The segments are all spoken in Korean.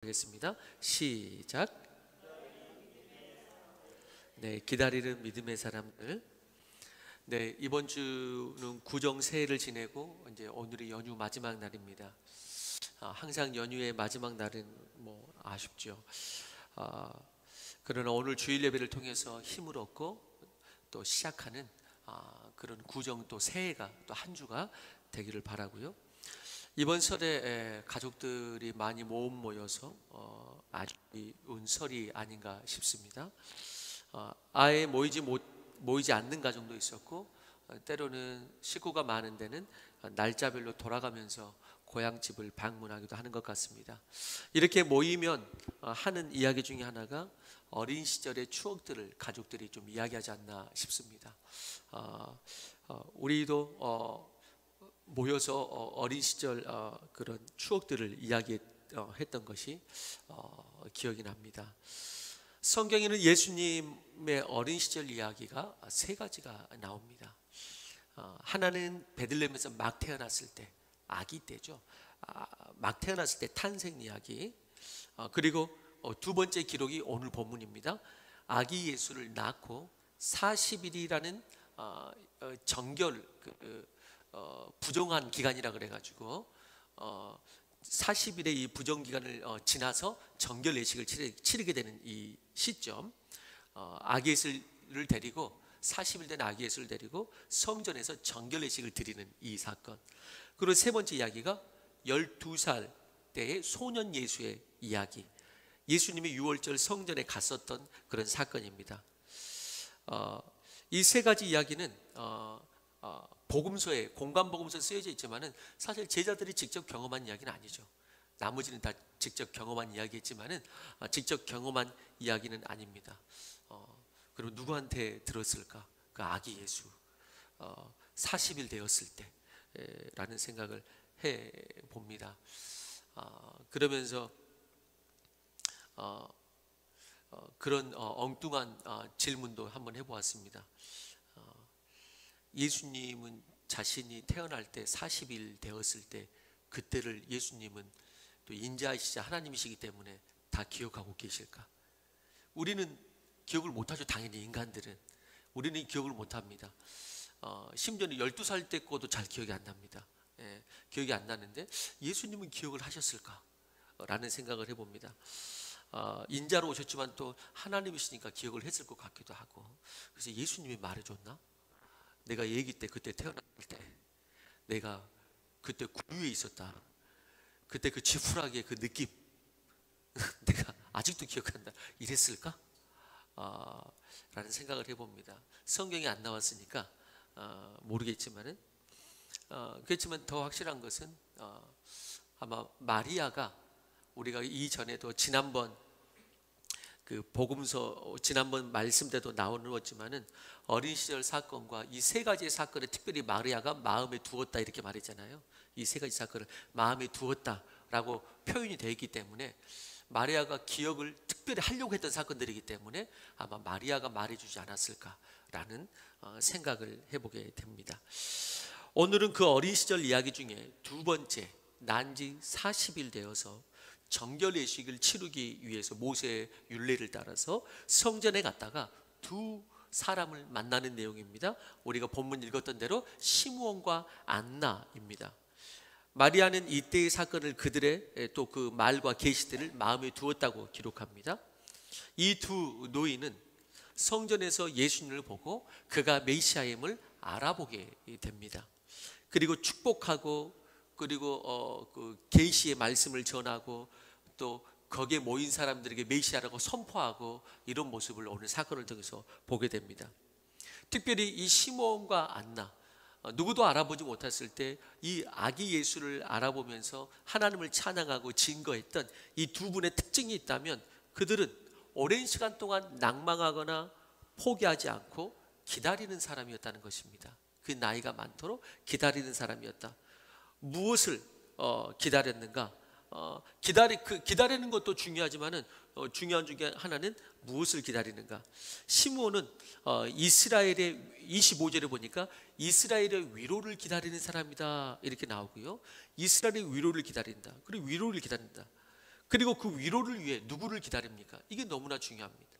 하겠습니다. 시작. 네, 기다리는 믿음의 사람들. 네, 이번 주는 구정새해를 지내고 이제 오늘이 연휴 마지막 날입니다. 항상 연휴의 마지막 날은 아쉽죠. 그러나 오늘 주일 예배를 통해서 힘을 얻고 또 시작하는 그런 구정 또 새해가 또 한 주가 되기를 바라고요. 이번 설에 가족들이 많이 모여서 아주 은설이 아닌가 싶습니다. 아예 모이지 않는 가정도 있었고, 때로는 식구가 많은 데는 날짜별로 돌아가면서 고향집을 방문하기도 하는 것 같습니다. 이렇게 모이면 하는 이야기 중에 하나가 어린 시절의 추억들을 가족들이 좀 이야기하지 않나 싶습니다. 우리도 모여서 어린 시절 그런 추억들을 이야기했던 것이 기억이 납니다. 성경에는 예수님의 어린 시절 이야기가 세 가지가 나옵니다. 하나는 베들레헴에서 막 태어났을 때, 아기 때죠. 막 태어났을 때 탄생 이야기. 그리고 두 번째 기록이 오늘 본문입니다. 아기 예수를 낳고 40일이라는 정결 부정한 기간이라 그래가지고 40일의 이 부정 기간을 지나서 정결 예식을 치르게 되는 이 시점, 아기 예수를 데리고 40일 된 아기 예수를 데리고 성전에서 정결 예식을 드리는 이 사건. 그리고 세 번째 이야기가 12살 때의 소년 예수의 이야기. 예수님이 유월절 성전에 갔었던 그런 사건입니다. 이 세 가지 이야기는 복음서에 공간 복음서에 쓰여져 있지만은 사실 제자들이 직접 경험한 이야기는 아니죠. 나머지는 다 직접 경험한 이야기였지만은 직접 경험한 이야기는 아닙니다. 그리고 누구한테 들었을까? 그 아기 예수 40일 되었을 때라는 생각을 해 봅니다. 그러면서 그런 엉뚱한 질문도 한번 해보았습니다. 예수님은 자신이 태어날 때 40일 되었을 때 그때를 예수님은 또 인자이시자 하나님이시기 때문에 다 기억하고 계실까? 우리는 기억을 못하죠. 당연히 인간들은 우리는 기억을 못합니다. 심지어는 12살 때 거도 잘 기억이 안 납니다. 기억이 안 나는데 예수님은 기억을 하셨을까? 라는 생각을 해봅니다. 인자로 오셨지만 또 하나님이시니까 기억을 했을 것 같기도 하고, 그래서 예수님이 말해줬나? 내가 애기 때 그때 태어날 때 내가 그때 구유에 있었다. 그때 그 지푸라기의 그 느낌 내가 아직도 기억한다. 이랬을까? 라는 생각을 해봅니다. 성경이 안 나왔으니까 모르겠지만은 그렇지만 더 확실한 것은 아마 마리아가, 우리가 이전에도 지난번 그 복음서 지난번 말씀 때도 나누었지만은 어린 시절 사건과 이 세 가지의 사건을 특별히 마리아가 마음에 두었다 이렇게 말했잖아요. 이 세 가지 사건을 마음에 두었다라고 표현이 되어 있기 때문에 마리아가 기억을 특별히 하려고 했던 사건들이기 때문에 아마 마리아가 말해주지 않았을까라는 생각을 해보게 됩니다. 오늘은 그 어린 시절 이야기 중에 두 번째, 난지 40일 되어서 정결 예식을 치르기 위해서 모세의 율례를 따라서 성전에 갔다가 두 사람을 만나는 내용입니다. 우리가 본문 읽었던 대로 시므온과 안나입니다. 마리아는 이때의 사건을 그들의 또 그 말과 계시들을 마음에 두었다고 기록합니다. 이 두 노인은 성전에서 예수님을 보고 그가 메시아임을 알아보게 됩니다. 그리고 축복하고, 그리고 그 계시의 말씀을 전하고 또 거기에 모인 사람들에게 메시아라고 선포하고, 이런 모습을 오늘 사건을 통해서 보게 됩니다. 특별히 이 시므온과 안나, 누구도 알아보지 못했을 때 이 아기 예수를 알아보면서 하나님을 찬양하고 증거했던 이 두 분의 특징이 있다면, 그들은 오랜 시간 동안 낭망하거나 포기하지 않고 기다리는 사람이었다는 것입니다. 그 나이가 많도록 기다리는 사람이었다. 무엇을 기다렸는가? 기다리는 것도 중요하지만은 중요한 중에 하나는 무엇을 기다리는가? 시므온은 이스라엘의 25절에 보니까 이스라엘의 위로를 기다리는 사람이다 이렇게 나오고요. 이스라엘의 위로를 기다린다. 그리고 위로를 기다린다. 그리고 그 위로를 위해 누구를 기다립니까? 이게 너무나 중요합니다.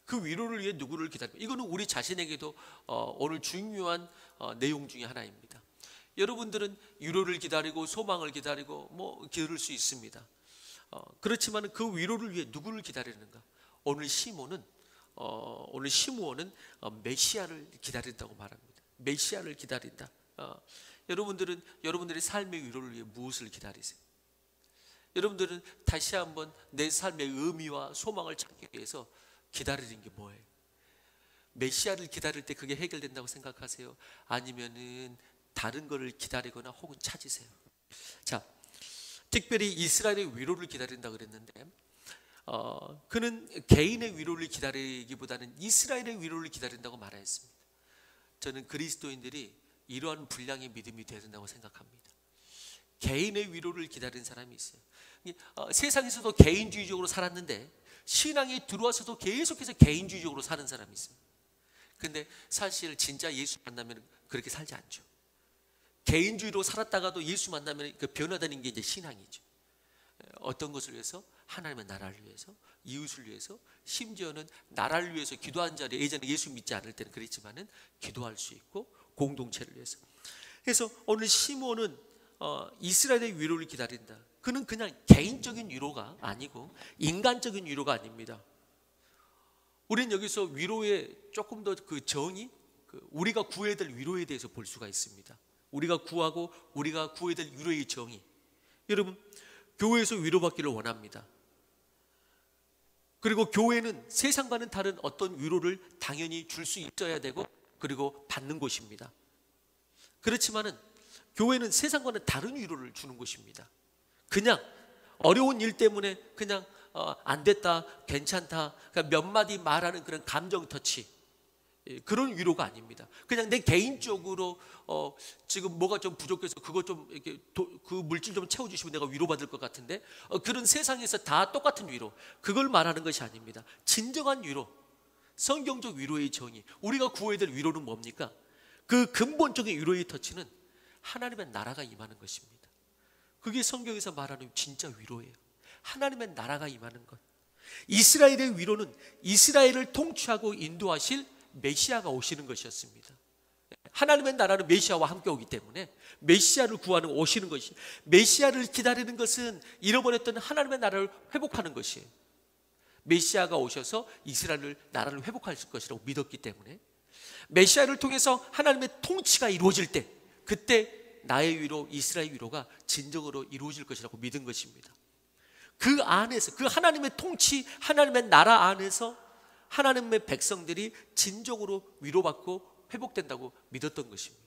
그 위로를 위해 누구를 기다립니까? 이거는 우리 자신에게도 오늘 중요한 내용 중에 하나입니다. 여러분들은 위로를 기다리고 소망을 기다리고 뭐 기다릴 수 있습니다. 그렇지만 그 위로를 위해 누구를 기다리는가? 오늘 시므온은 메시아를 기다린다고 말합니다. 메시아를 기다린다. 여러분들은 여러분들의 삶의 위로를 위해 무엇을 기다리세요? 여러분들은 다시 한번 내 삶의 의미와 소망을 찾기 위해서 기다리는 게 뭐예요? 메시아를 기다릴 때 그게 해결된다고 생각하세요? 아니면은 다른 거를 기다리거나 혹은 찾으세요? 자, 특별히 이스라엘의 위로를 기다린다 그랬는데 그는 개인의 위로를 기다리기보다는 이스라엘의 위로를 기다린다고 말했습니다. 저는 그리스도인들이 이러한 분량의 믿음이 되어야 된다고 생각합니다. 개인의 위로를 기다리는 사람이 있어요. 세상에서도 개인주의적으로 살았는데 신앙에 들어와서도 계속해서 개인주의적으로 사는 사람이 있어요. 근데 사실 진짜 예수 만나면 그렇게 살지 않죠. 개인주의로 살았다가도 예수 만나면 그 변화되는 게 이제 신앙이죠. 어떤 것을 위해서? 하나님의 나라를 위해서, 이웃을 위해서, 심지어는 나라를 위해서 기도한 자리에, 예전에 예수 믿지 않을 때는 그랬지만은 기도할 수 있고 공동체를 위해서. 그래서 오늘 시므온은 이스라엘의 위로를 기다린다. 그는 그냥 개인적인 위로가 아니고 인간적인 위로가 아닙니다. 우리는 여기서 위로의 조금 더 그 정의, 우리가 구해야 될 위로에 대해서 볼 수가 있습니다. 우리가 구하고 우리가 구해야 될 위로의 정의. 여러분, 교회에서 위로받기를 원합니다. 그리고 교회는 세상과는 다른 어떤 위로를 당연히 줄 수 있어야 되고 그리고 받는 곳입니다. 그렇지만은 교회는 세상과는 다른 위로를 주는 곳입니다. 그냥 어려운 일 때문에 그냥 안 됐다, 괜찮다, 그러니까 몇 마디 말하는 그런 감정 터치, 그런 위로가 아닙니다. 그냥 내 개인적으로 지금 뭐가 좀 부족해서 그거 좀 이렇게 그 물질 좀 채워주시면 내가 위로받을 것 같은데 그런 세상에서 다 똑같은 위로, 그걸 말하는 것이 아닙니다. 진정한 위로, 성경적 위로의 정의, 우리가 구해야 될 위로는 뭡니까? 그 근본적인 위로의 터치는 하나님의 나라가 임하는 것입니다. 그게 성경에서 말하는 진짜 위로예요. 하나님의 나라가 임하는 것. 이스라엘의 위로는 이스라엘을 통치하고 인도하실 메시아가 오시는 것이었습니다. 하나님의 나라는 메시아와 함께 오기 때문에 메시아를 구하는 오시는 것이, 메시아를 기다리는 것은 잃어버렸던 하나님의 나라를 회복하는 것이에요. 메시아가 오셔서 이스라엘 나라를 회복할 것이라고 믿었기 때문에 메시아를 통해서 하나님의 통치가 이루어질 때, 그때 나의 위로, 이스라엘 위로가 진정으로 이루어질 것이라고 믿은 것입니다. 그 안에서, 그 하나님의 통치, 하나님의 나라 안에서 하나님의 백성들이 진정으로 위로받고 회복된다고 믿었던 것입니다.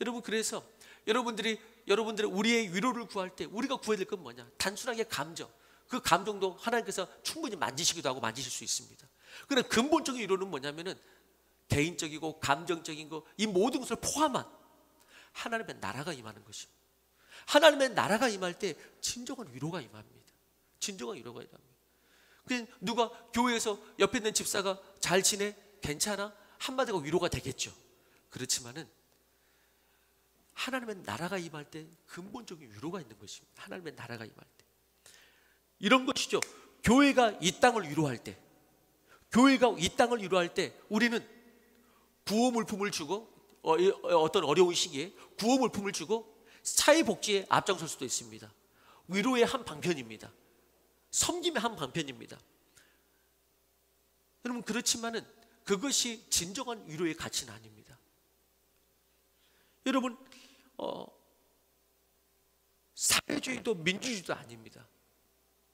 여러분, 그래서 여러분들이 우리의 위로를 구할 때 우리가 구해야 될 건 뭐냐? 단순하게 감정, 그 감정도 하나님께서 충분히 만지시기도 하고 만지실 수 있습니다. 그러나 근본적인 위로는 뭐냐면은 개인적이고 감정적인 거, 이 모든 것을 포함한 하나님의 나라가 임하는 것입니다. 하나님의 나라가 임할 때 진정한 위로가 임합니다. 진정한 위로가 임합니다. 그냥 누가 교회에서 옆에 있는 집사가 잘 지내? 괜찮아? 한마디가 위로가 되겠죠. 그렇지만은 하나님의 나라가 임할 때 근본적인 위로가 있는 것입니다. 하나님의 나라가 임할 때. 이런 것이죠. 교회가 이 땅을 위로할 때, 교회가 이 땅을 위로할 때 우리는 구호물품을 주고, 어떤 어려운 시기에 구호물품을 주고 사회복지에 앞장설 수도 있습니다. 위로의 한 방편입니다. 섬김의 한 방편입니다. 여러분, 그렇지만은 그것이 진정한 위로의 가치는 아닙니다. 여러분, 사회주의도 민주주의도 아닙니다.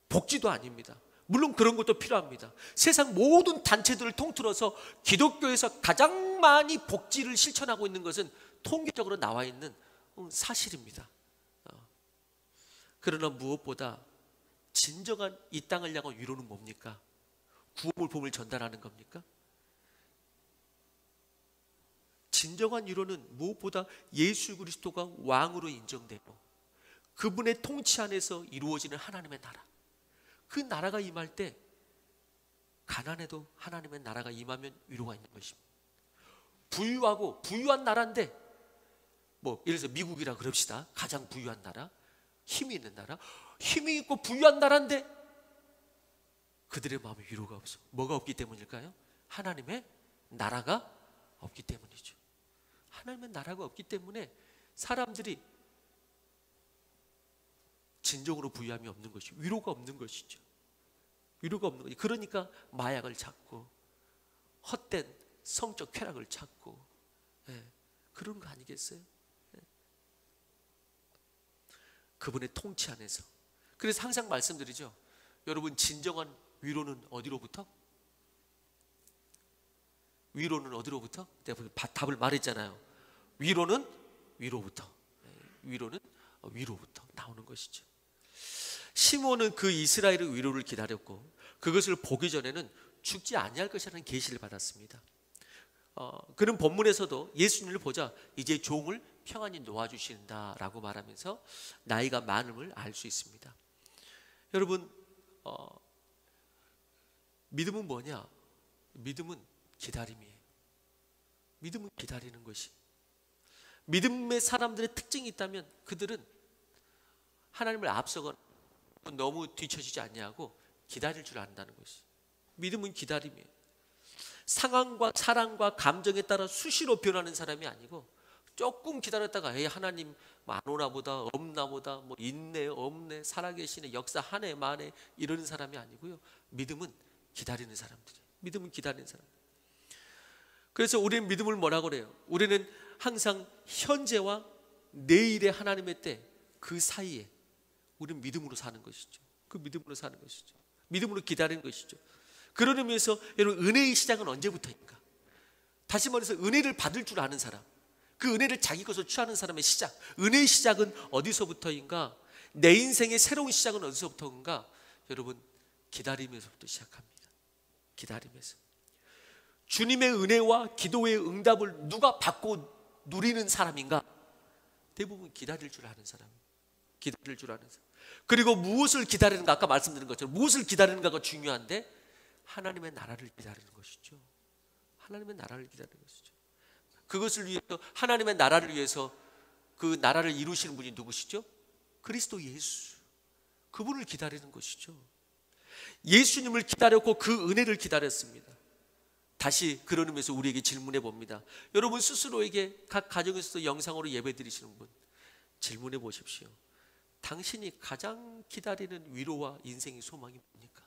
복지도 아닙니다. 물론 그런 것도 필요합니다. 세상 모든 단체들을 통틀어서 기독교에서 가장 많이 복지를 실천하고 있는 것은 통계적으로 나와 있는 사실입니다. 그러나 무엇보다 진정한 이 땅을 향한 위로는 뭡니까? 구호물품을 전달하는 겁니까? 진정한 위로는 무엇보다 예수 그리스도가 왕으로 인정되고 그분의 통치 안에서 이루어지는 하나님의 나라, 그 나라가 임할 때 가난해도 하나님의 나라가 임하면 위로가 있는 것입니다. 부유하고 부유한 나라인데, 뭐 예를 들어서 미국이라 그럽시다. 가장 부유한 나라, 힘이 있는 나라, 힘이 있고 부유한 나라인데 그들의 마음에 위로가 없어. 뭐가 없기 때문일까요? 하나님의 나라가 없기 때문이죠. 하나님의 나라가 없기 때문에 사람들이 진정으로 부유함이 없는 것이, 위로가 없는 것이죠. 위로가 없는 거죠. 그러니까 마약을 찾고 헛된 성적 쾌락을 찾고, 그런 거 아니겠어요? 그분의 통치 안에서. 그래서 항상 말씀드리죠. 여러분, 진정한 위로는 어디로부터? 위로는 어디로부터? 내가 답을 말했잖아요. 위로는 위로부터. 위로는 위로부터 나오는 것이죠. 시몬은 그 이스라엘의 위로를 기다렸고 그것을 보기 전에는 죽지 아니할 것이라는 계시를 받았습니다. 그런 본문에서도 예수님을 보자 이제 종을 평안히 놓아주신다라고 말하면서 나이가 많음을 알 수 있습니다. 여러분, 믿음은 뭐냐? 믿음은 기다림이에요. 믿음은 기다리는 것이. 믿음의 사람들의 특징이 있다면 그들은 하나님을 앞서거나 너무 뒤처지지 않냐고 기다릴 줄 안다는 것이. 믿음은 기다림이에요. 상황과 사랑과 감정에 따라 수시로 변하는 사람이 아니고 조금 기다렸다가 하나님 안 오나 보다, 없나 보다, 뭐 있네 없네, 살아계시네, 역사하네 마네 이러는 사람이 아니고요. 믿음은 기다리는 사람들이에요. 믿음은 기다리는 사람. 그래서 우리는 믿음을 뭐라고 그래요? 우리는 항상 현재와 내일의 하나님의 때 그 사이에 우리는 믿음으로 사는 것이죠. 그 믿음으로 사는 것이죠. 믿음으로 기다리는 것이죠. 그런 의미에서 여러분, 은혜의 시작은 언제부터인가? 다시 말해서 은혜를 받을 줄 아는 사람, 그 은혜를 자기 것으로 취하는 사람의 시작, 은혜의 시작은 어디서부터인가? 내 인생의 새로운 시작은 어디서부터인가? 여러분, 기다림에서부터 시작합니다. 기다림에서. 주님의 은혜와 기도의 응답을 누가 받고 누리는 사람인가? 대부분 기다릴 줄 아는 사람. 기다릴 줄 아는 사람. 그리고 무엇을 기다리는가? 아까 말씀드린 것처럼 무엇을 기다리는가가 중요한데 하나님의 나라를 기다리는 것이죠. 하나님의 나라를 기다리는 것이죠. 그것을 위해서, 하나님의 나라를 위해서 그 나라를 이루시는 분이 누구시죠? 그리스도 예수. 그분을 기다리는 것이죠. 예수님을 기다렸고 그 은혜를 기다렸습니다. 다시 그런 의미에서 우리에게 질문해 봅니다. 여러분 스스로에게 각 가정에서 영상으로 예배 드리시는 분 질문해 보십시오. 당신이 가장 기다리는 위로와 인생의 소망이 뭡니까?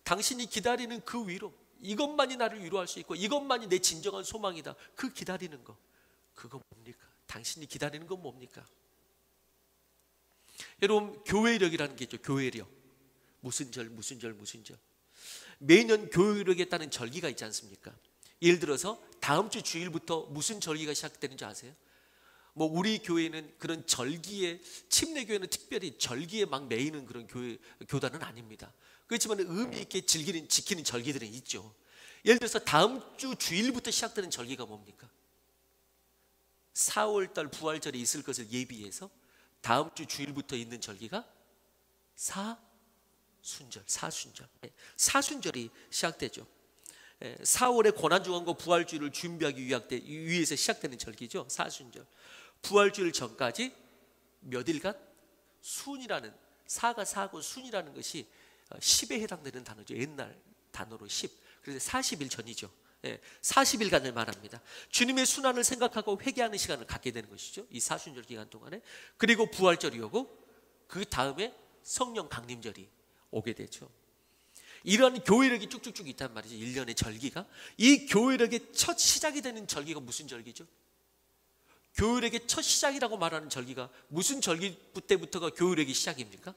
당신이 기다리는 그 위로, 이것만이 나를 위로할 수 있고 이것만이 내 진정한 소망이다. 그 기다리는 거, 그거 뭡니까? 당신이 기다리는 건 뭡니까? 여러분, 교회력이라는 게 있죠. 교회력. 무슨 절, 무슨 절, 무슨 절. 매년 교회력에 따른 절기가 있지 않습니까? 예를 들어서 다음 주 주일부터 무슨 절기가 시작되는지 아세요? 뭐 우리 교회는 그런 절기에, 침례교회는 특별히 절기에 막 매이는 그런 교단은 아닙니다. 그렇지만 의미 있게 지키는 절기들은 있죠. 예를 들어서 다음 주 주일부터 시작되는 절기가 뭡니까? 4월달 부활절이 있을 것을 예비해서 다음 주 주일부터 있는 절기가 사순절이 시작되죠. 4월의 고난주간과 부활주일을 준비하기 위해서 시작되는 절기죠. 사순절. 부활주일 전까지 몇 일간? 순이라는, 사가 사고 순이라는 것이 10에 해당되는 단어죠. 옛날 단어로 10. 그래서 40일 전이죠. 40일간을 말합니다. 주님의 순환을 생각하고 회개하는 시간을 갖게 되는 것이죠. 이 사순절 기간 동안에. 그리고 부활절이 오고 그 다음에 성령 강림절이 오게 되죠. 이런 교회력이 쭉쭉쭉 있단 말이죠. 1년의 절기가. 이 교회력의 첫 시작이 되는 절기가 무슨 절기죠? 교회력의 첫 시작이라고 말하는 절기가 무슨 절기 때부터가 교회력의 시작입니까?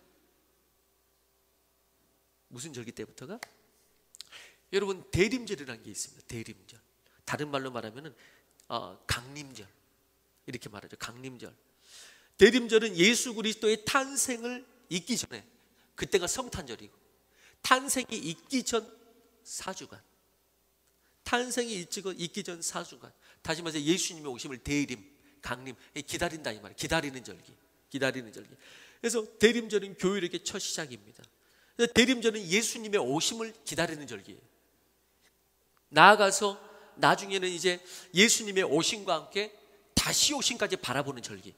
무슨 절기 때부터가? 여러분, 대림절이라는 게 있습니다. 대림절. 다른 말로 말하면 강림절 이렇게 말하죠. 강림절. 대림절은 예수 그리스도의 탄생을 있기 전에, 그때가 성탄절이고, 탄생이 있기 전 4주간, 탄생이 있기 전 4주간, 다시 말해서 예수님의 오심을 대림, 강림, 기다린다 이 말이에요. 기다리는 절기, 기다리는 절기. 그래서 대림절은 교회력의 첫 시작입니다. 대림절은 예수님의 오심을 기다리는 절기예요. 나아가서 나중에는 이제 예수님의 오심과 함께 다시 오심까지 바라보는 절기,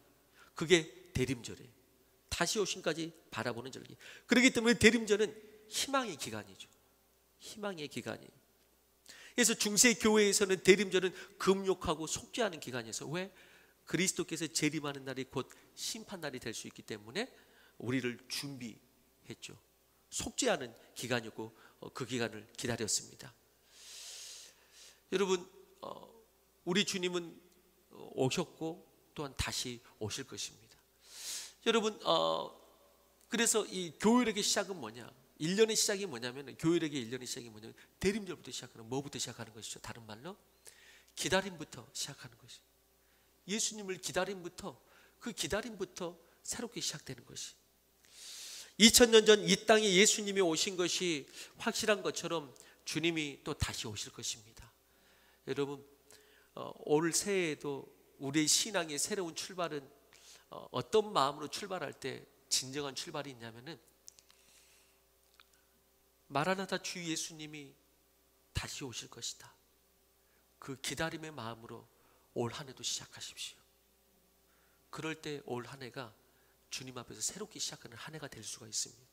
그게 대림절이에요. 다시 오심까지 바라보는 절기. 그렇기 때문에 대림절은 희망의 기간이죠. 희망의 기간이에요. 그래서 중세 교회에서는 대림절은 금욕하고 속죄하는 기간이어서, 왜? 그리스도께서 재림하는 날이 곧 심판날이 될 수 있기 때문에 우리를 준비했죠. 속죄하는 기간이고 그 기간을 기다렸습니다. 여러분, 우리 주님은 오셨고 또한 다시 오실 것입니다. 여러분, 그래서 이 교회력의 시작은 뭐냐? 1년의 시작이 뭐냐면, 교회력의 1년의 시작이 뭐냐면 대림절부터 시작하는, 뭐부터 시작하는 것이죠? 다른 말로 기다림부터 시작하는 것이. 예수님을 기다림부터, 그 기다림부터 새롭게 시작되는 것이. 2000년 전 이 땅에 예수님이 오신 것이 확실한 것처럼 주님이 또 다시 오실 것입니다. 여러분, 올 새해에도 우리의 신앙의 새로운 출발은 어떤 마음으로 출발할 때 진정한 출발이 있냐면은, 마라나다 주 예수님이 다시 오실 것이다, 그 기다림의 마음으로 올 한 해도 시작하십시오. 그럴 때 올 한 해가 주님 앞에서 새롭게 시작하는 한 해가 될 수가 있습니다.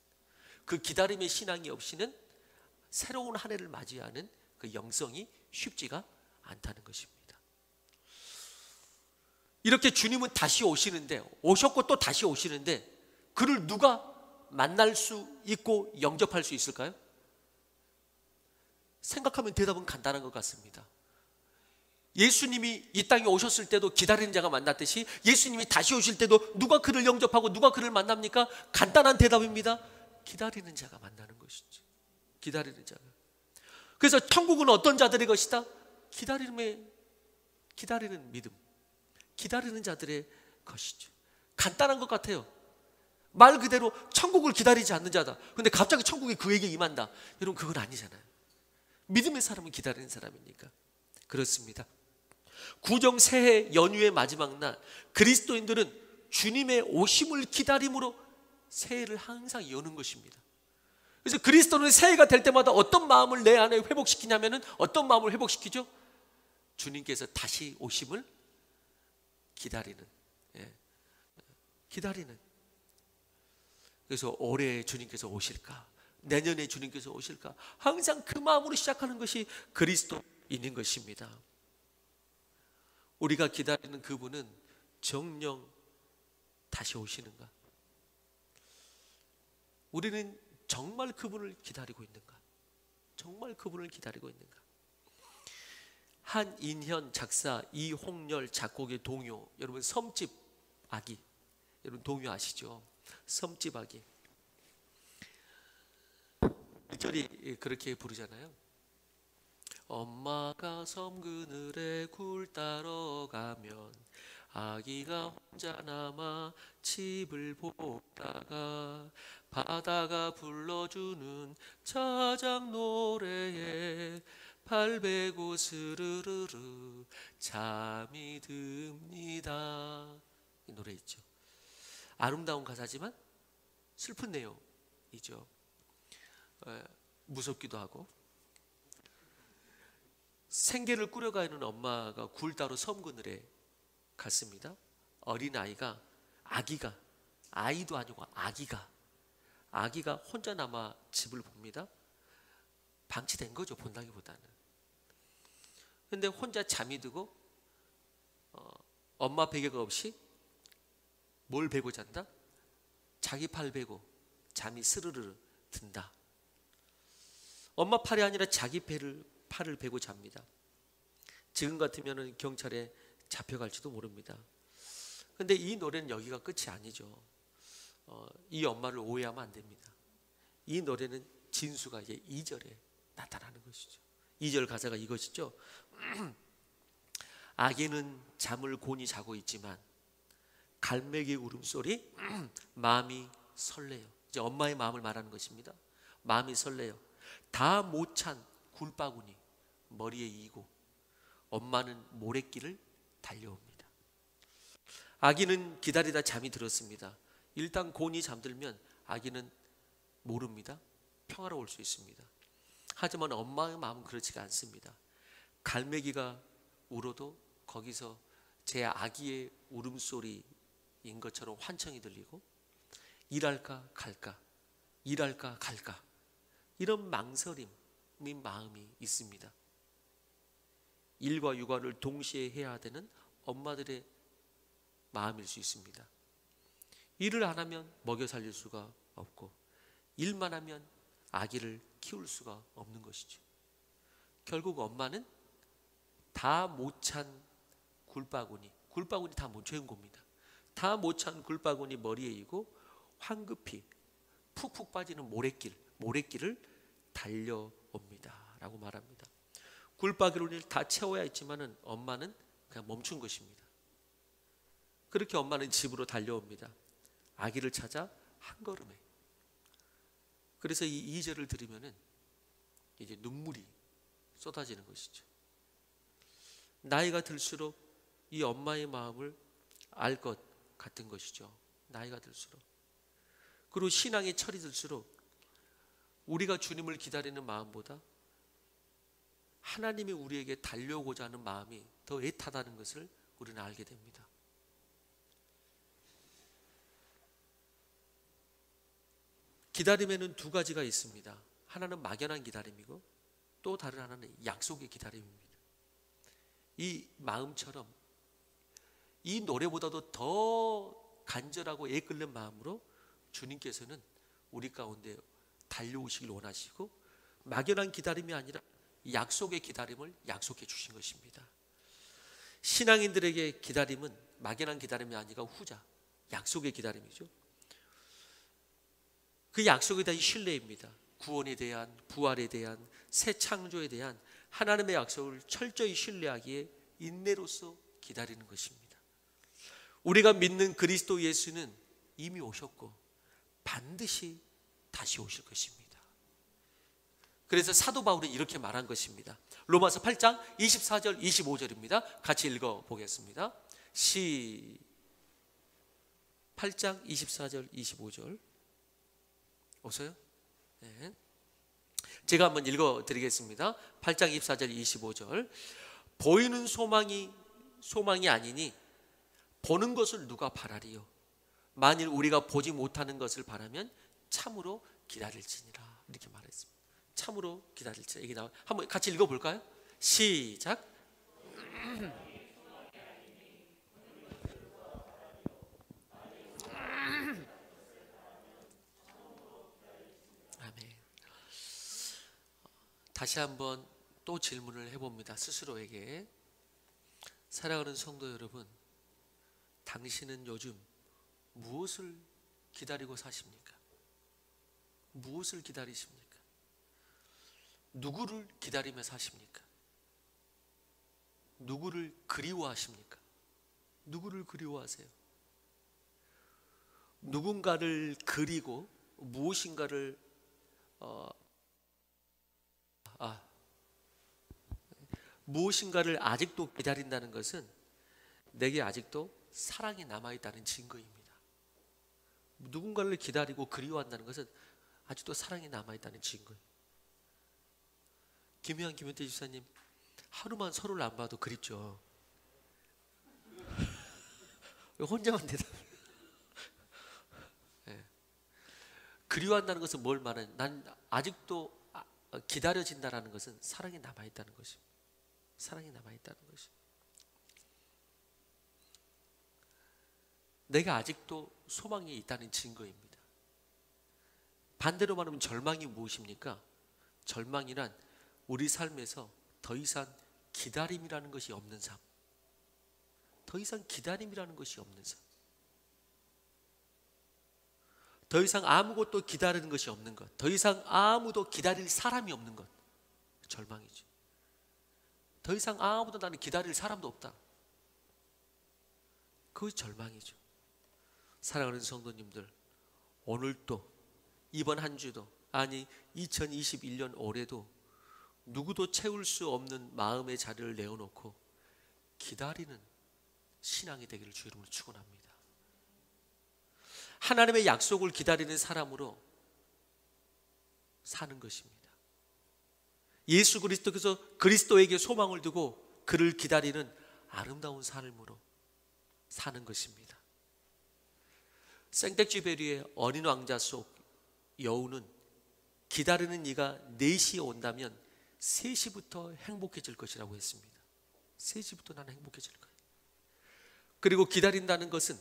그 기다림의 신앙이 없이는 새로운 한 해를 맞이하는 그 영성이 쉽지가 않다는 것입니다. 이렇게 주님은 다시 오시는데, 오셨고 또 다시 오시는데, 그를 누가 만날 수 있고 영접할 수 있을까요? 생각하면 대답은 간단한 것 같습니다. 예수님이 이 땅에 오셨을 때도 기다리는 자가 만났듯이, 예수님이 다시 오실 때도 누가 그를 영접하고 누가 그를 만납니까? 간단한 대답입니다. 기다리는 자가 만나는 것이죠. 기다리는 자가. 그래서 천국은 어떤 자들의 것이다? 기다리는 믿음, 기다리는 자들의 것이죠. 간단한 것 같아요. 말 그대로 천국을 기다리지 않는 자다. 근데 갑자기 천국이 그에게 임한다. 여러분, 그건 아니잖아요. 믿음의 사람은 기다리는 사람이니까. 그렇습니다. 구정 새해 연휴의 마지막 날, 그리스도인들은 주님의 오심을 기다림으로 새해를 항상 여는 것입니다. 그래서 그리스도는 새해가 될 때마다 어떤 마음을 내 안에 회복시키냐면은, 어떤 마음을 회복시키죠? 주님께서 다시 오심을 기다리는, 기다리는. 그래서 올해 주님께서 오실까, 내년에 주님께서 오실까, 항상 그 마음으로 시작하는 것이 그리스도인인 것입니다. 우리가 기다리는 그분은 정녕 다시 오시는가? 우리는 정말 그분을 기다리고 있는가? 정말 그분을 기다리고 있는가? 한인현 작사, 이홍렬 작곡의 동요, 여러분 섬집 아기, 여러분 동요 아시죠? 섬집 아기. 1절이 그렇게 부르잖아요. 엄마가 섬 그늘에 굴 따러 가면 아기가 혼자 남아 집을 보다가 바다가 불러주는 자작 노래에 발베고 스르르르 잠이 듭니다. 이 노래 있죠. 아름다운 가사지만 슬픈 내용이죠. 무섭기도 하고. 생계를 꾸려가는 엄마가 굴 따러 섬 그늘에 갔습니다. 어린아이가, 아기가, 아이도 아니고 아기가 혼자 남아 집을 봅니다. 방치된 거죠, 본다기보다는. 근데 혼자 잠이 들고 엄마 베개가 없이 뭘 베고 잔다? 자기 팔 베고 잠이 스르르 든다. 엄마 팔이 아니라 자기 팔을 베고 잡니다. 지금 같으면 경찰에 잡혀갈지도 모릅니다. 근데 이 노래는 여기가 끝이 아니죠. 이 엄마를 오해하면 안 됩니다. 이 노래는 진수가 이제 2절에 나타나는 것이죠. 2절 가사가 이것이죠. 아기는 잠을 곤히 자고 있지만 갈매기 울음소리 마음이 설레요. 이제 엄마의 마음을 말하는 것입니다. 마음이 설레요. 다 못 찬 굴바구니 머리에 이고 엄마는 모래길을 달려옵니다. 아기는 기다리다 잠이 들었습니다. 일단 곤히 잠들면 아기는 모릅니다. 평화로울 수 있습니다. 하지만 엄마의 마음은 그렇지가 않습니다. 갈매기가 울어도 거기서 제 아기의 울음소리인 것처럼 환청이 들리고, 일할까 갈까, 일할까 갈까, 이런 망설임의 마음이 있습니다. 일과 육아를 동시에 해야 되는 엄마들의 마음일 수 있습니다. 일을 안 하면 먹여 살릴 수가 없고, 일만 하면 아기를 키울 수가 없는 것이죠. 결국 엄마는 다 못 찬 굴바구니 다 못 채운 겁니다. 다 못 찬 굴바구니 머리에 이고 황급히 푹푹 빠지는 모래길을 달려옵니다 라고 말합니다. 굴바구니를 다 채워야 했지만은 엄마는 그냥 멈춘 것입니다. 그렇게 엄마는 집으로 달려옵니다. 아기를 찾아 한 걸음에. 그래서 이 2절을 들으면은 이제 눈물이 쏟아지는 것이죠. 나이가 들수록 이 엄마의 마음을 알 것 같은 것이죠. 나이가 들수록. 그리고 신앙의 철이 들수록 우리가 주님을 기다리는 마음보다 하나님이 우리에게 달려오고자 하는 마음이 더 애타다는 것을 우리는 알게 됩니다. 기다림에는 두 가지가 있습니다. 하나는 막연한 기다림이고 또 다른 하나는 약속의 기다림입니다. 이 마음처럼 이 노래보다도 더 간절하고 애끓는 마음으로 주님께서는 우리 가운데 달려오시길 원하시고, 막연한 기다림이 아니라 약속의 기다림을 약속해 주신 것입니다. 신앙인들에게 기다림은 막연한 기다림이 아니라 후자, 약속의 기다림이죠. 그 약속에 대한 신뢰입니다. 구원에 대한, 부활에 대한, 새 창조에 대한 하나님의 약속을 철저히 신뢰하기에 인내로서 기다리는 것입니다. 우리가 믿는 그리스도 예수는 이미 오셨고 반드시 다시 오실 것입니다. 그래서 사도 바울은 이렇게 말한 것입니다. 로마서 8장 24절 25절입니다. 같이 읽어보겠습니다. 8장 24절 25절 오세요? 네. 제가 한번 읽어드리겠습니다. 8장 24절 25절. 보이는 소망이 아니니 보는 것을 누가 바라리요? 만일 우리가 보지 못하는 것을 바라면 참으로 기다릴지니라. 이렇게 말했습니다. 참으로 기다릴지. 얘기 나와. 한번 같이 읽어볼까요? 시작. 아멘. 다시 한번 또 질문을 해봅니다. 스스로에게. 사랑하는 성도 여러분, 당신은 요즘 무엇을 기다리고 사십니까? 무엇을 기다리십니까? 누구를 기다리며 사십니까? 누구를 그리워하십니까? 누구를 그리워하세요? 누군가를 그리고 무엇인가를 무엇인가를 아직도 기다린다는 것은 내게 아직도 사랑이 남아있다는 증거입니다. 누군가를 기다리고 그리워한다는 것은 아직도 사랑이 남아있다는 증거예요. 김혜환, 김현태 집사님, 하루만 서로를 안 봐도 그립죠? 왜 혼자만 대답해요? 네. 그리워한다는 것은 뭘 말하냐? 난 아직도 기다려진다는 것은 사랑이 남아있다는 것입니다. 사랑이 남아있다는 것이. 내가 아직도 소망이 있다는 증거입니다. 반대로 말하면 절망이 무엇입니까? 절망이란 우리 삶에서 더 이상 기다림이라는 것이 없는 삶. 더 이상 기다림이라는 것이 없는 삶. 더 이상 아무것도 기다리는 것이 없는 것. 더 이상 아무도 기다릴 사람이 없는 것. 절망이죠. 더 이상 아무도 나는 기다릴 사람도 없다. 그것이 절망이죠. 사랑하는 성도님들, 오늘도 이번 한 주도, 아니 2021년 올해도 누구도 채울 수 없는 마음의 자리를 내어놓고 기다리는 신앙이 되기를 주 이름으로 축원합니다. 하나님의 약속을 기다리는 사람으로 사는 것입니다. 예수 그리스도께서 그리스도에게 소망을 두고 그를 기다리는 아름다운 삶으로 사는 것입니다. 생텍쥐베리의 어린 왕자 속 여우는 기다리는 이가 4시에 온다면 3시부터 행복해질 것이라고 했습니다. 3시부터 나는 행복해질 거예요. 그리고 기다린다는 것은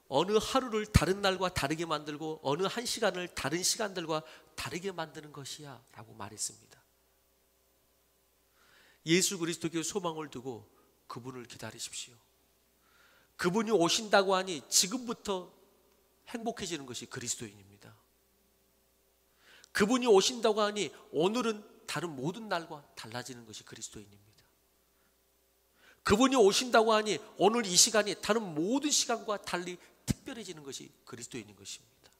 어느 하루를 다른 날과 다르게 만들고 어느 한 시간을 다른 시간들과 다르게 만드는 것이야 라고 말했습니다. 예수 그리스도께 소망을 두고 그분을 기다리십시오. 그분이 오신다고 하니 지금부터 행복해지는 것이 그리스도인입니다. 그분이 오신다고 하니 오늘은 다른 모든 날과 달라지는 것이 그리스도인입니다. 그분이 오신다고 하니 오늘 이 시간이 다른 모든 시간과 달리 특별해지는 것이 그리스도인인 것입니다.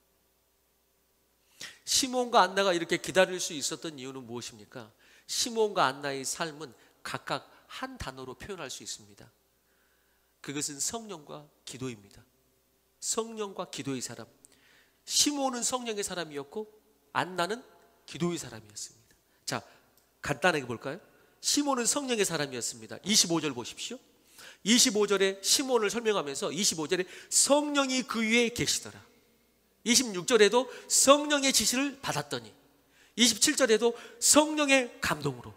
시몬과 안나가 이렇게 기다릴 수 있었던 이유는 무엇입니까? 시몬과 안나의 삶은 각각 한 단어로 표현할 수 있습니다. 그것은 성령과 기도입니다. 성령과 기도의 사람. 시몬은 성령의 사람이었고 안나는 기도의 사람이었습니다. 자, 간단하게 볼까요? 시몬은 성령의 사람이었습니다. 25절 보십시오. 25절에 시몬을 설명하면서 25절에 성령이 그 위에 계시더라. 26절에도 성령의 지시를 받았더니 27절에도 성령의 감동으로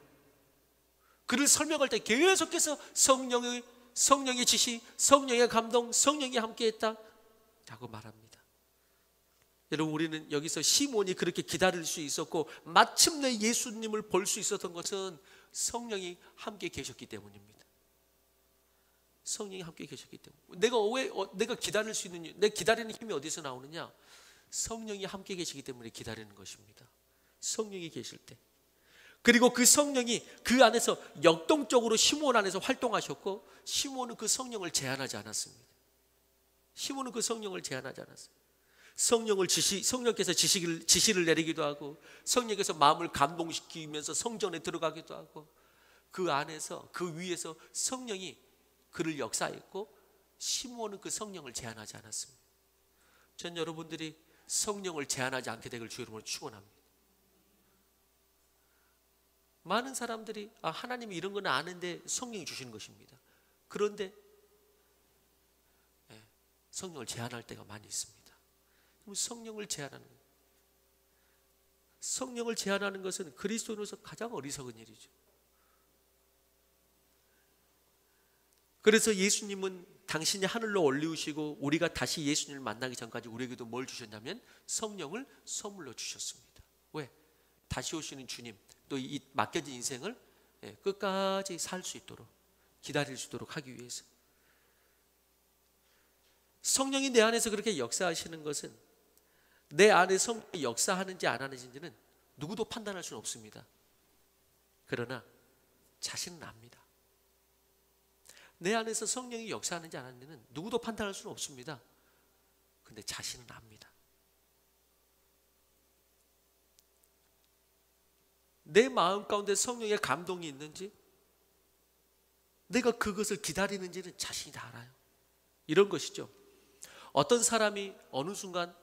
그를 설명할 때 계속해서 성령의 지시, 성령의 감동, 성령이 함께했다 라고 말합니다. 여러분, 우리는 여기서 시몬이 그렇게 기다릴 수 있었고 마침내 예수님을 볼 수 있었던 것은 성령이 함께 계셨기 때문입니다. 성령이 함께 계셨기 때문에. 내가 기다릴 수 있는, 내 기다리는 힘이 어디서 나오느냐? 성령이 함께 계시기 때문에 기다리는 것입니다. 성령이 계실 때. 그리고 그 성령이 그 안에서 역동적으로 시몬 안에서 활동하셨고 시몬은 그 성령을 제한하지 않았습니다. 시몬은 그 성령을 제한하지 않았습니다. 성령께서 지시를 내리기도 하고 성령께서 마음을 감동시키면서 성전에 들어가기도 하고 그 안에서 그 위에서 성령이 그를 역사했고 시몬은 그 성령을 제한하지 않았습니다. 전 여러분들이 성령을 제한하지 않게 되길 주 이름으로 축원합니다. 많은 사람들이 하나님이 이런 건 아는데 성령이 주시는 것입니다. 그런데 성령을 제한할 때가 많이 있습니다. 성령을 제한하는 것. 성령을 제한하는 것은 그리스도인으로서 가장 어리석은 일이죠. 그래서 예수님은 당신이 하늘로 올리우시고 우리가 다시 예수님을 만나기 전까지 우리에게도 뭘 주셨냐면 성령을 선물로 주셨습니다. 왜? 다시 오시는 주님, 또 이 맡겨진 인생을 끝까지 살 수 있도록, 기다릴 수 있도록 하기 위해서. 성령이 내 안에서 그렇게 역사하시는 것은 내 안에 성령이 역사하는지 안 하는지는 누구도 판단할 수는 없습니다. 그러나 자신은 압니다. 내 안에서 성령이 역사하는지 안 하는지는 누구도 판단할 수는 없습니다. 근데 자신은 압니다. 내 마음 가운데 성령의 감동이 있는지, 내가 그것을 기다리는지는 자신이 다 알아요. 이런 것이죠. 어떤 사람이 어느 순간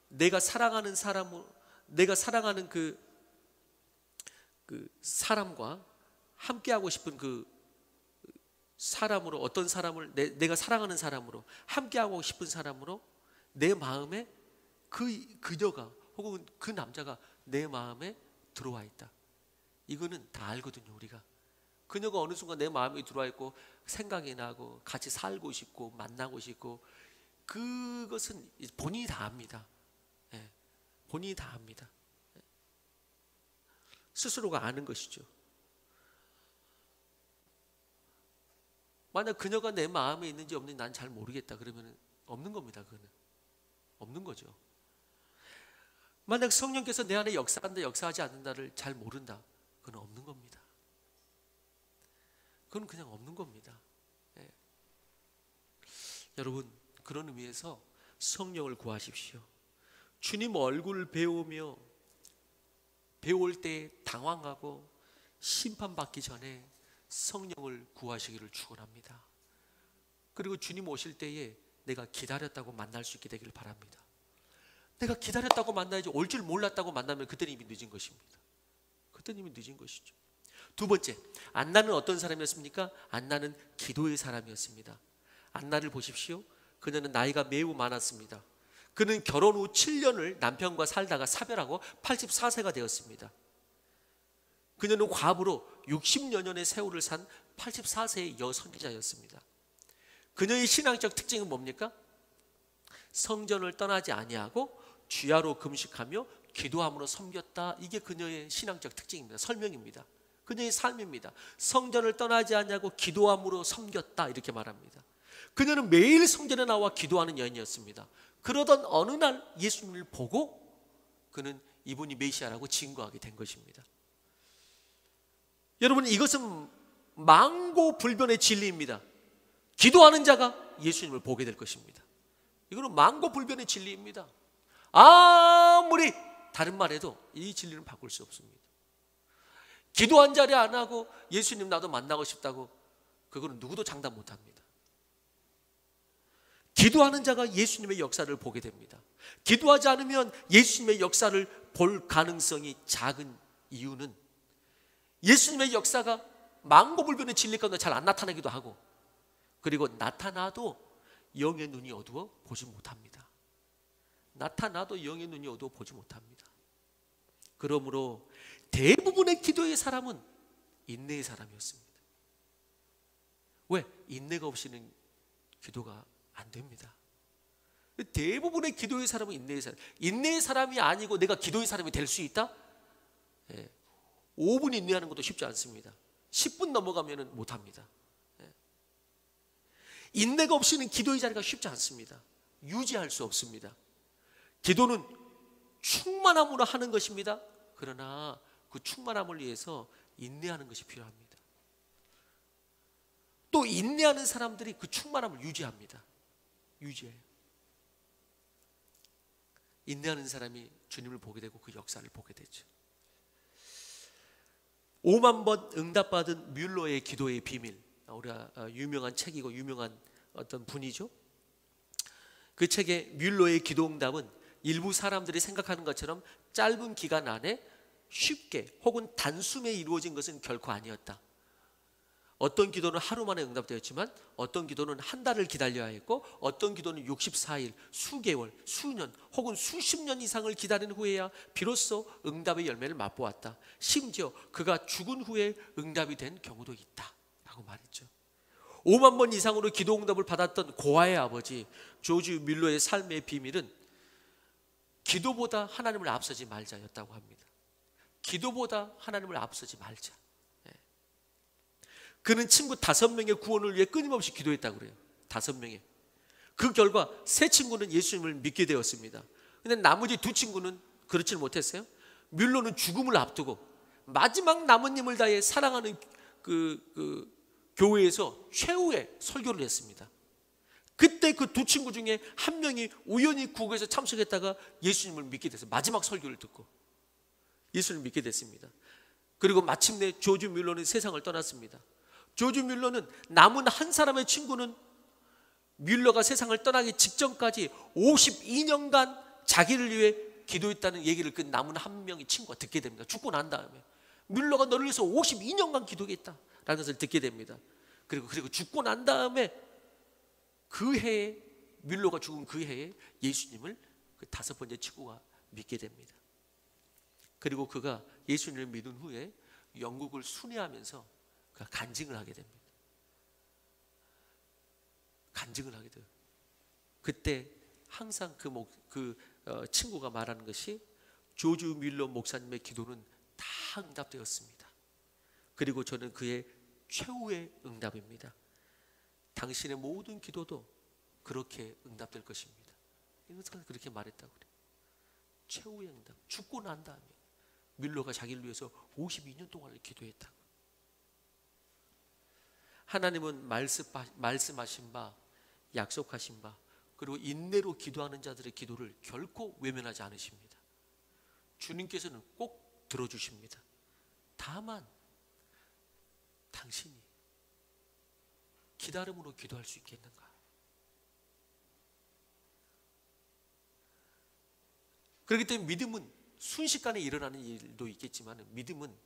내가 사랑하는 그 사람과 함께하고 싶은 그 사람으로, 어떤 사람을 내가 사랑하는 사람으로, 함께하고 싶은 사람으로 내 마음에 그녀가 혹은 그 남자가 내 마음에 들어와 있다. 이거는 다 알거든요. 우리가 그녀가 어느 순간 내 마음에 들어와 있고 생각이 나고 같이 살고 싶고 만나고 싶고, 그것은 본인이 다 압니다. 본인이 다 압니다. 스스로가 아는 것이죠. 만약 그녀가 내 마음에 있는지 없는지 난 잘 모르겠다 그러면 없는 겁니다. 그거는 없는 거죠. 만약 성령께서 내 안에 역사한다 역사하지 않는다를 잘 모른다, 그건 없는 겁니다. 그건 그냥 없는 겁니다. 여러분, 그런 의미에서 성령을 구하십시오. 주님 얼굴을 배울 때 당황하고 심판받기 전에 성령을 구하시기를 축원합니다. 그리고 주님 오실 때에 내가 기다렸다고 만날 수 있게 되기를 바랍니다. 내가 기다렸다고 만나야지, 올 줄 몰랐다고 만나면 그때는 이미 늦은 것입니다. 그때는 이미 늦은 것이죠. 두 번째, 안나는 어떤 사람이었습니까? 안나는 기도의 사람이었습니다. 안나를 보십시오. 그녀는 나이가 매우 많았습니다. 그는 결혼 후 7년을 남편과 살다가 사별하고 84세가 되었습니다. 그녀는 과부로 60여 년의 세월을 산 84세의 여선지자였습니다. 그녀의 신앙적 특징은 뭡니까? 성전을 떠나지 아니하고 주야로 금식하며 기도함으로 섬겼다. 이게 그녀의 신앙적 특징입니다. 설명입니다. 그녀의 삶입니다. 성전을 떠나지 않냐고 기도함으로 섬겼다, 이렇게 말합니다. 그녀는 매일 성전에 나와 기도하는 여인이었습니다. 그러던 어느 날 예수님을 보고 그는 이분이 메시아라고 증거하게 된 것입니다. 여러분, 이것은 망고불변의 진리입니다. 기도하는 자가 예수님을 보게 될 것입니다. 이거는 망고불변의 진리입니다. 아무리 다른 말해도 이 진리는 바꿀 수 없습니다. 기도 한 자리 안 하고 예수님 나도 만나고 싶다고, 그거는 누구도 장담 못합니다. 기도하는 자가 예수님의 역사를 보게 됩니다. 기도하지 않으면 예수님의 역사를 볼 가능성이 작은 이유는 예수님의 역사가 망고불변의 진리 가운데 잘 안 나타나기도 하고, 그리고 나타나도 영의 눈이 어두워 보지 못합니다. 나타나도 영의 눈이 어두워 보지 못합니다. 그러므로 대부분의 기도의 사람은 인내의 사람이었습니다. 왜? 인내가 없이는 기도가 안 됩니다. 대부분의 기도의 사람은 인내의 사람. 인내의 사람이 아니고 내가 기도의 사람이 될 수 있다? 5분 인내하는 것도 쉽지 않습니다. 10분 넘어가면 못합니다. 인내가 없이는 기도의 자리가 쉽지 않습니다. 유지할 수 없습니다. 기도는 충만함으로 하는 것입니다. 그러나 그 충만함을 위해서 인내하는 것이 필요합니다. 또 인내하는 사람들이 그 충만함을 유지합니다. 유지해요. 인내하는 사람이 주님을 보게 되고 그 역사를 보게 되죠. 5만 번 응답받은 뮬러의 기도의 비밀, 우리가 유명한 책이고 유명한 어떤 분이죠. 그 책의 뮬러의 기도 응답은 일부 사람들이 생각하는 것처럼 짧은 기간 안에 쉽게 혹은 단숨에 이루어진 것은 결코 아니었다. 어떤 기도는 하루 만에 응답되었지만 어떤 기도는 한 달을 기다려야 했고, 어떤 기도는 64일, 수개월, 수년 혹은 수십 년 이상을 기다린 후에야 비로소 응답의 열매를 맛보았다. 심지어 그가 죽은 후에 응답이 된 경우도 있다 라고 말했죠. 5만 번 이상으로 기도 응답을 받았던 고아의 아버지 조지 뮬러의 삶의 비밀은 기도보다 하나님을 앞서지 말자였다고 합니다. 기도보다 하나님을 앞서지 말자. 그는 친구 5명의 구원을 위해 끊임없이 기도했다고 그래요. 5명의. 그 결과 3친구는 예수님을 믿게 되었습니다. 근데 나머지 2친구는 그렇지 못했어요. 뮬러는 죽음을 앞두고 마지막 남은 힘을 다해 사랑하는 그 교회에서 최후의 설교를 했습니다. 그때 그 2친구 중에 한 명이 우연히 구국에서 참석했다가 예수님을 믿게 돼서 마지막 설교를 듣고 예수님을 믿게 됐습니다. 그리고 마침내 조지 뮬러는 세상을 떠났습니다. 조지 뮬러는 남은 한 사람의 친구는 뮬러가 세상을 떠나기 직전까지 52년간 자기를 위해 기도했다는 얘기를 그 남은 한 명의 친구가 듣게 됩니다. 죽고 난 다음에 뮬러가 너를 위해서 52년간 기도했다라는 것을 듣게 됩니다. 그리고 죽고 난 다음에 그 해에, 뮬러가 죽은 그 해에 예수님을 그 5번째 친구가 믿게 됩니다. 그리고 그가 예수님을 믿은 후에 영국을 순회하면서 그가 간증을 하게 됩니다. 간증을 하게 돼요. 그때 항상 그 친구가 말하는 것이 조지 뮬러 목사님의 기도는 다 응답되었습니다. 그리고 저는 그의 최후의 응답입니다. 당신의 모든 기도도 그렇게 응답될 것입니다. 이것을 그렇게 말했다고 그래요. 최후의 응답. 죽고 난 다음에 뮬러가 자기를 위해서 52년 동안을 기도했다고. 하나님은 말씀하신 바, 약속하신 바, 그리고 인내로 기도하는 자들의 기도를 결코 외면하지 않으십니다. 주님께서는 꼭 들어주십니다. 다만 당신이 기다림으로 기도할 수 있겠는가? 그렇기 때문에 믿음은 순식간에 일어나는 일도 있겠지만 믿음은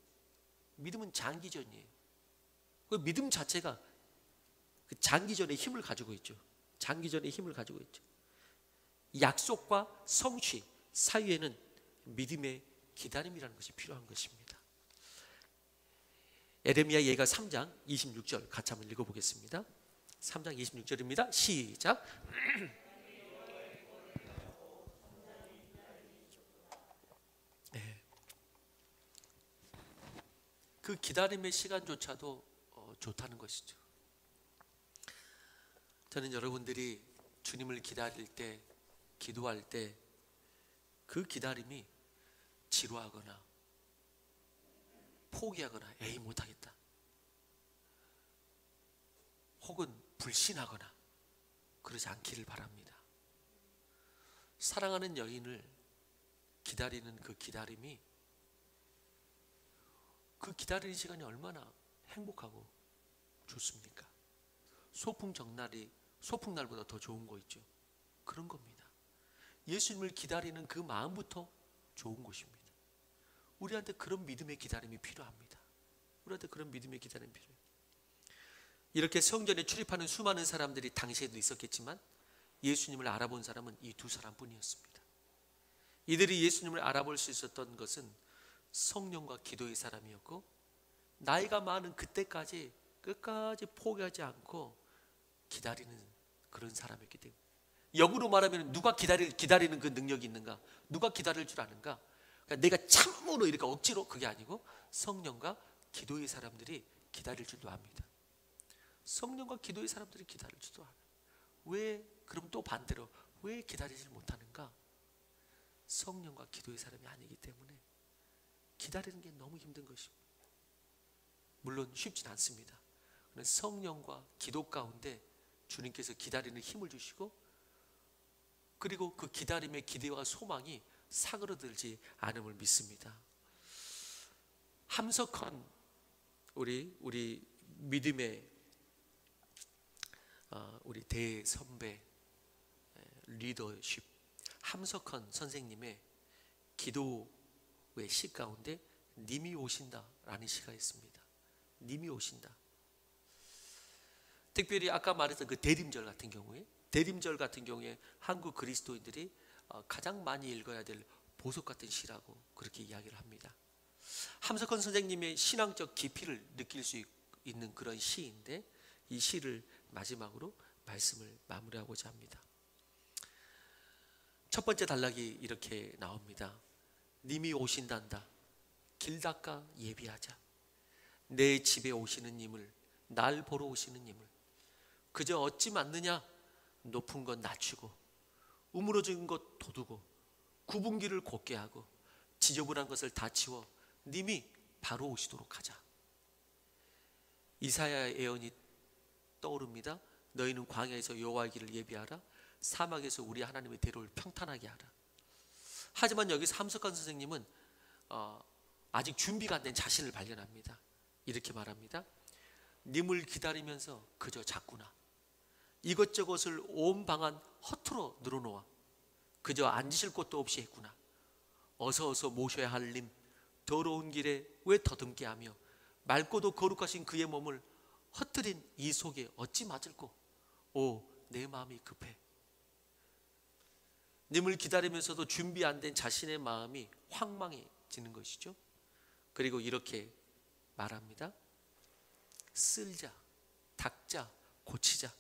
장기전이에요. 그 믿음 자체가 그 장기전의 힘을 가지고 있죠. 장기전의 힘을 가지고 있죠. 약속과 성취 사이에는 믿음의 기다림이라는 것이 필요한 것입니다. 에레미야 예가 3장 26절 같이 한번 읽어보겠습니다. 3장 26절입니다. 시작. 네. 그 기다림의 시간조차도 좋다는 것이죠. 저는 여러분들이 주님을 기다릴 때, 기도할 때 그 기다림이 지루하거나 포기하거나 에이 못하겠다 혹은 불신하거나 그러지 않기를 바랍니다. 사랑하는 여인을 기다리는 그 기다림이, 그 기다리는 시간이 얼마나 행복하고 좋습니까? 소풍날보다 더 좋은 거 있죠. 그런 겁니다. 예수님을 기다리는 그 마음부터 좋은 것입니다. 우리한테 그런 믿음의 기다림이 필요합니다. 우리한테 그런 믿음의 기다림이 필요해요. 이렇게 성전에 출입하는 수많은 사람들이 당시에도 있었겠지만 예수님을 알아본 사람은 이 두 사람뿐이었습니다. 이들이 예수님을 알아볼 수 있었던 것은 성령과 기도의 사람이었고, 나이가 많은 그때까지 끝까지 포기하지 않고 기다리는 그런 사람이었기 때문에, 역으로 말하면 누가 기다리는 그 능력이 있는가? 누가 기다릴 줄 아는가? 그러니까 내가 참으로 이렇게 억지로, 그게 아니고 성령과 기도의 사람들이 기다릴 줄도 압니다. 성령과 기도의 사람들이 기다릴 줄도 알아요. 왜 그럼 또 반대로 왜 기다리지 못하는가? 성령과 기도의 사람이 아니기 때문에 기다리는 게 너무 힘든 것입니다. 물론 쉽진 않습니다. 성령과 기도 가운데 주님께서 기다리는 힘을 주시고, 그리고 그 기다림의 기대와 소망이 사그러들지 않음을 믿습니다. 함석헌 우리 믿음의 우리 대선배 리더십 함석헌 선생님의 기도의 시 가운데 님이 오신다라는 시가 있습니다. 님이 오신다. 특별히 아까 말했던 그 대림절 같은 경우에 한국 그리스도인들이 가장 많이 읽어야 될 보석 같은 시라고 그렇게 이야기를 합니다. 함석헌 선생님의 신앙적 깊이를 느낄 수 있는 그런 시인데, 이 시를 마지막으로 말씀을 마무리하고자 합니다. 첫 번째 단락이 이렇게 나옵니다. 님이 오신단다. 길 닦아 예비하자. 내 집에 오시는 님을, 날 보러 오시는 님을 그저 어찌 맞느냐? 높은 것 낮추고 우물어진 것 돋우고 굽은 길을 곧게 하고 지저분한 것을 다 치워 님이 바로 오시도록 하자. 이사야의 예언이 떠오릅니다. 너희는 광야에서 여호와의 길을 예비하라. 사막에서 우리 하나님의 대로를 평탄하게 하라. 하지만 여기서 함석헌 선생님은 아직 준비가 안 된 자신을 발견합니다. 이렇게 말합니다. 님을 기다리면서 그저 잤구나. 이것저것을 온 방안 허투루 늘어놓아 그저 앉으실 곳도 없이 했구나. 어서 모셔야 할 님, 더러운 길에 왜 더듬게 하며 맑고도 거룩하신 그의 몸을 헛들인 이 속에 어찌 맞을꼬. 오, 내 마음이 급해. 님을 기다리면서도 준비 안 된 자신의 마음이 황망해지는 것이죠. 그리고 이렇게 말합니다. 쓸자, 닦자, 고치자,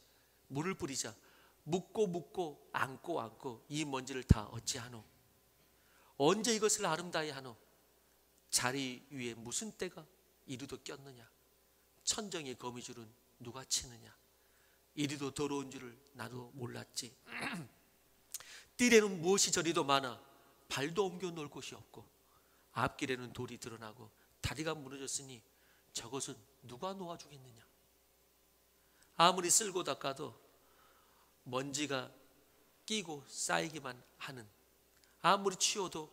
물을 뿌리자. 묻고 안고 이 먼지를 다 어찌하노. 언제 이것을 아름다이 하노. 자리 위에 무슨 때가 이리도 꼈느냐. 천정의 거미줄은 누가 치느냐. 이리도 더러운 줄을 나도 몰랐지. 뜰에는 무엇이 저리도 많아 발도 옮겨 놓을 곳이 없고 앞길에는 돌이 드러나고 다리가 무너졌으니 저것은 누가 놓아주겠느냐. 아무리 쓸고 닦아도 먼지가 끼고 쌓이기만 하는, 아무리 치워도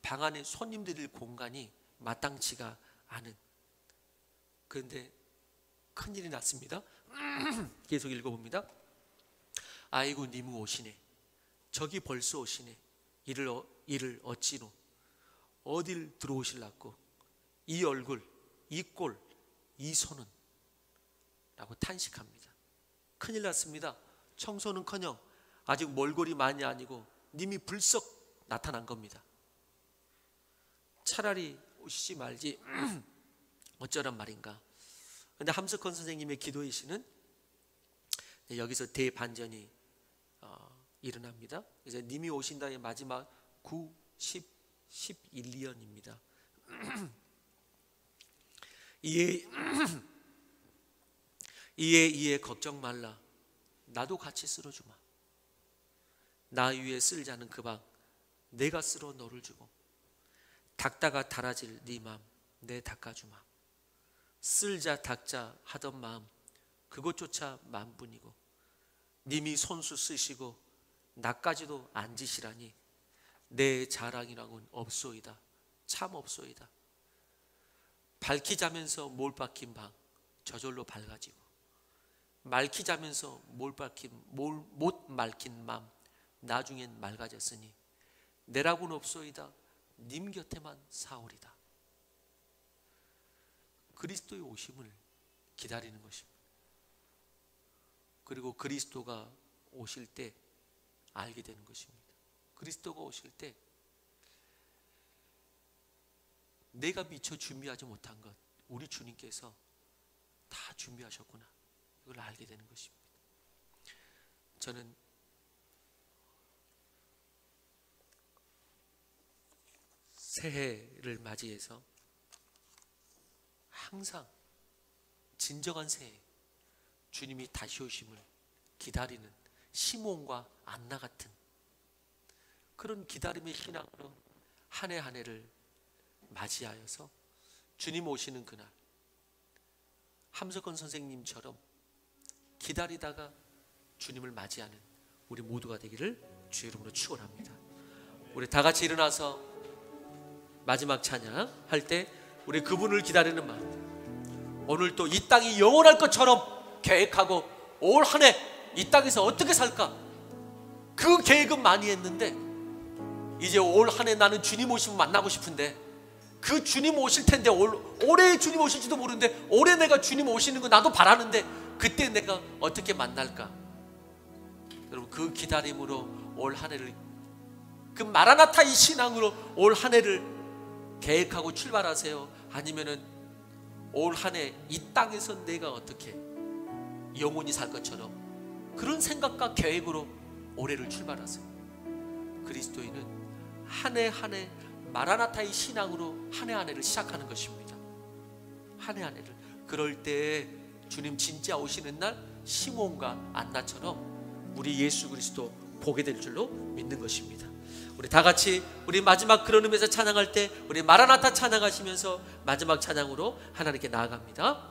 방 안에 손님들일 공간이 마땅치가 않은. 그런데 큰일이 났습니다. 계속 읽어봅니다. 아이고 님은 오시네. 저기 벌써 오시네. 이를 어찌노. 어딜 들어오실라고. 이 얼굴, 이 꼴, 이 손은 라고 탄식합니다. 큰일 났습니다. 청소는커녕 아직 몰골이 많이 아니고 님이 불썩 나타난 겁니다. 차라리 오시지 말지 어쩌란 말인가. 그런데 함석헌 선생님의 기도의 시는 여기서 대반전이 일어납니다. 그래서 님이 오신다의 마지막 9, 10, 11년입니다. 이에 걱정 말라. 나도 같이 쓸어주마. 나 위에 쓸자는 그 방 내가 쓸어 너를 주고 닦다가 달아질 네 맘 내 닦아주마. 쓸자 닦자 하던 마음 그것조차 만분이고 님이 손수 쓰시고 나까지도 앉으시라니 내 자랑이라고는 없소이다. 참 없소이다. 밝히 자면서 못 박힌 방 저절로 밝아지고 맑히 자면서 못 맑힌 맘 나중엔 맑아졌으니 내라고는 없소이다. 님 곁에만 사오리다. 그리스도의 오심을 기다리는 것입니다. 그리고 그리스도가 오실 때 알게 되는 것입니다. 그리스도가 오실 때 내가 미처 준비하지 못한 것 우리 주님께서 다 준비하셨구나. 이걸 알게 되는 것입니다. 저는 새해를 맞이해서 항상 진정한 새해 주님이 다시 오심을 기다리는 시몬과 안나 같은 그런 기다림의 신앙으로 한 해 한 해를 맞이하여서 주님 오시는 그날 함석헌 선생님처럼 기다리다가 주님을 맞이하는 우리 모두가 되기를 주의 이름으로 축원합니다. 우리 다 같이 일어나서 마지막 찬양 할 때 우리 그분을 기다리는 마음, 오늘 또 이 땅이 영원할 것처럼 계획하고 올 한 해 이 땅에서 어떻게 살까 그 계획은 많이 했는데 이제 올 한 해 나는 주님 오시면 만나고 싶은데 그 주님 오실 텐데 올해 주님 오실지도 모르는데 올해 내가 주님 오시는 거 나도 바라는데 그때 내가 어떻게 만날까. 여러분 그 기다림으로 올 한 해를 그 마라나타 이 신앙으로 올 한 해를 계획하고 출발하세요. 아니면은 올 한 해 이 땅에서 내가 어떻게 영원히 살 것처럼 그런 생각과 계획으로 올해를 출발하세요. 그리스도인은 한 해 한 해 마라나타의 신앙으로 한 해 한 해를 시작하는 것입니다. 한 해 한 해를. 그럴 때 주님 진짜 오시는 날 시몬과 안나처럼 우리 예수 그리스도 보게 될 줄로 믿는 것입니다. 우리 다 같이 우리 마지막 그런 의미에서 찬양할 때 우리 마라나타 찬양하시면서 마지막 찬양으로 하나님께 나아갑니다.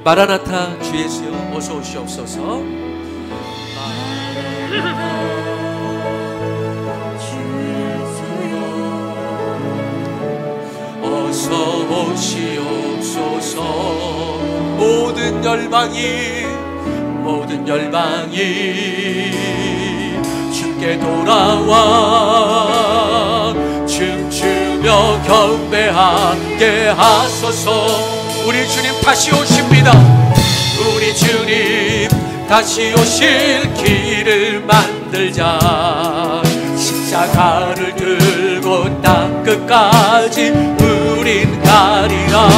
마라나타 주 예수여 어서 오시옵소서. 마라나타 주 예수여 어서 오시옵소서. 모든 열방이 주께 돌아와 춤추며 경배하게 하소서. 우리 주님 다시 오십니다. 우리 주님 다시 오실 길을 만들자. 십자가를 들고 땅 끝까지 우린 가리라.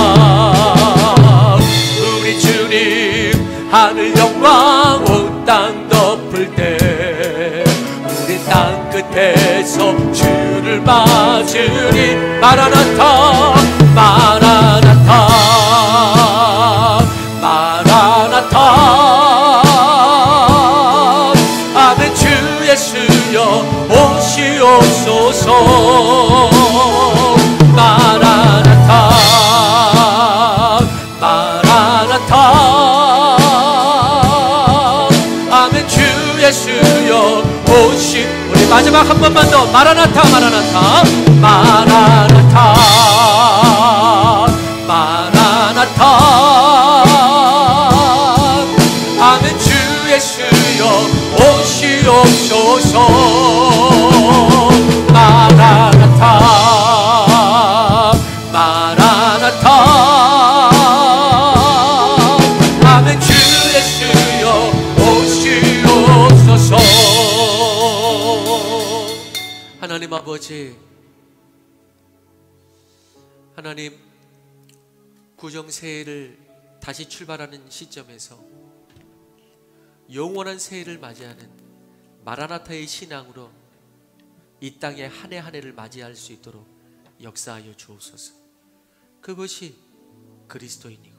우리 주님 하늘 영광 온 땅 덮을 때 우리 땅 끝에서 주를 맞으리. 마라나타 마라나타 마라나타 아멘. 주 예수여 오시옵소서. 마라나타 마라나타 아멘. 주 예수여 오시. 우리 마지막 한 번만 더 마라나타 마라나타 마라나타 마라나타 아멘. 주 예수여 오시옵소서. 마라나타 하나님 아버지, 하나님 구정 새해를 다시 출발하는 시점에서 영원한 새해를 맞이하는 마라나타의 신앙으로 이 땅에 한 해 한 해를 맞이할 수 있도록 역사하여 주옵소서. 그것이 그리스도인이고,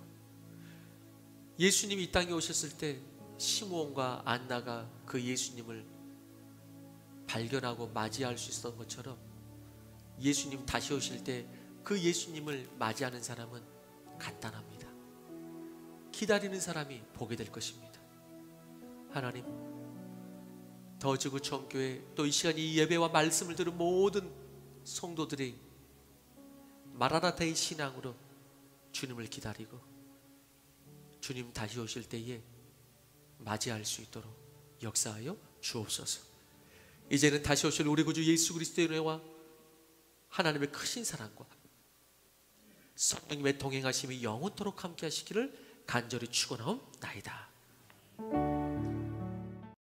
예수님이 이 땅에 오셨을 때 시므온과 안나가 그 예수님을 발견하고 맞이할 수 있었던 것처럼 예수님 다시 오실 때 그 예수님을 맞이하는 사람은 간단합니다. 기다리는 사람이 보게 될 것입니다. 하나님, 더지구청교회 또 이 시간 이 예배와 말씀을 들은 모든 성도들이 마라나타의 신앙으로 주님을 기다리고 주님 다시 오실 때에 맞이할 수 있도록 역사하여 주옵소서. 이제는 다시 오실 우리 구주 예수 그리스도의 은혜와 하나님의 크신 사랑과 성령님의 동행하심이 영원토록 함께 하시기를 간절히 축원하옵나이다.